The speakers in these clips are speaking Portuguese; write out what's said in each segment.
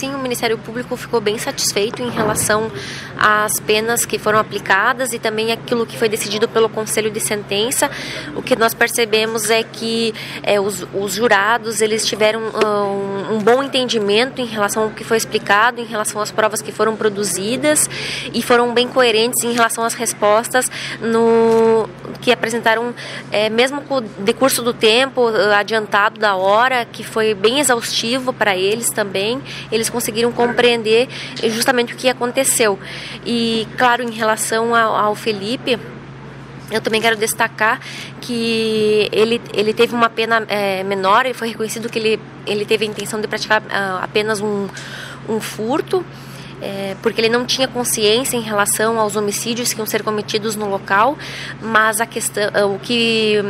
sim, o Ministério Público ficou bem satisfeito em relação às penas que foram aplicadas e também aquilo que foi decidido pelo Conselho de Sentença. O que nós percebemos é que os jurados, eles tiveram um bom entendimento em relação ao que foi explicado, em relação às provas que foram produzidas, e foram bem coerentes em relação às respostas que apresentaram, mesmo com o decurso do tempo adiantado da hora, que foi bem exaustivo para eles também, eles conseguiram compreender justamente o que aconteceu. E, claro, em relação ao Felipe, eu também quero destacar que ele teve uma pena menor, e foi reconhecido que ele teve a intenção de praticar apenas um furto, porque ele não tinha consciência em relação aos homicídios que iam ser cometidos no local, mas o que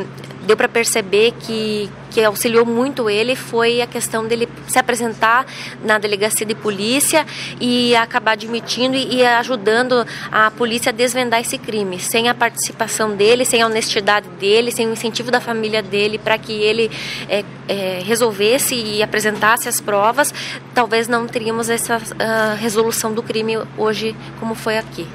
deu para perceber que auxiliou muito ele foi a questão dele se apresentar na delegacia de polícia e acabar admitindo e ajudando a polícia a desvendar esse crime. Sem a participação dele, sem a honestidade dele, sem o incentivo da família dele para que ele resolvesse e apresentasse as provas, talvez não teríamos essa resolução do crime hoje como foi aqui.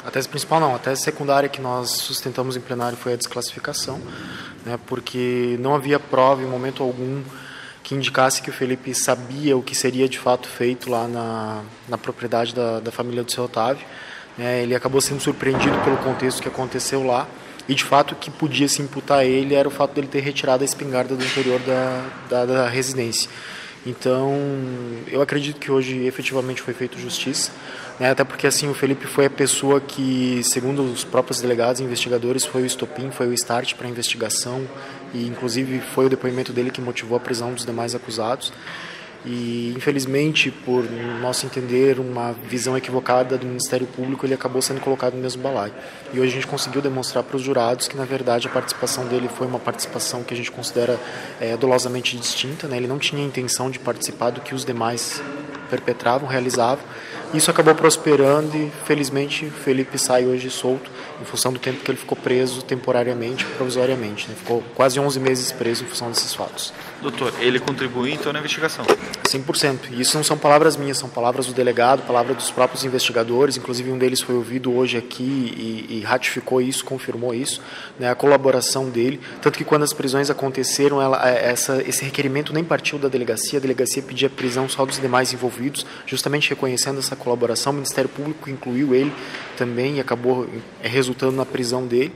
A tese secundária que nós sustentamos em plenário foi a desclassificação, né, porque não havia prova em momento algum que indicasse que o Felipe sabia o que seria de fato feito lá na propriedade da família do seu Otávio. Ele acabou sendo surpreendido pelo contexto que aconteceu lá, e de fato o que podia se imputar a ele era o fato dele ter retirado a espingarda do interior da residência. Então, eu acredito que hoje efetivamente foi feita justiça, né? Até porque assim, o Felipe foi a pessoa que, segundo os próprios delegados e investigadores, foi o estopim, foi o start para a investigação, e inclusive foi o depoimento dele que motivou a prisão dos demais acusados. E infelizmente, por nosso entender, uma visão equivocada do Ministério Público, ele acabou sendo colocado no mesmo balaio. E hoje a gente conseguiu demonstrar para os jurados que, na verdade, a participação dele foi uma participação que a gente considera dolosamente distinta, né? Ele não tinha a intenção de participar do que os demais perpetravam, realizavam. Isso acabou prosperando e, felizmente, o Felipe sai hoje solto, em função do tempo que ele ficou preso temporariamente, provisoriamente, né? Ficou quase 11 meses preso em função desses fatos. Doutor, ele contribuiu então na investigação? 100%. E isso não são palavras minhas, são palavras do delegado, palavras dos próprios investigadores. Inclusive um deles foi ouvido hoje aqui e ratificou isso, confirmou isso, né, a colaboração dele. Tanto que quando as prisões aconteceram, esse requerimento nem partiu da delegacia, a delegacia pedia a prisão só dos demais envolvidos, justamente reconhecendo essa colaboração. O Ministério Público incluiu ele também e acabou resultando na prisão dele.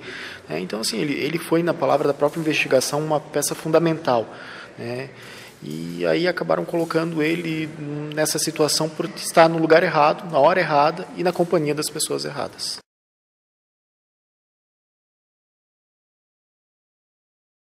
Então, assim, ele foi, na palavra da própria investigação, uma peça fundamental, né? E aí acabaram colocando ele nessa situação por estar no lugar errado, na hora errada e na companhia das pessoas erradas.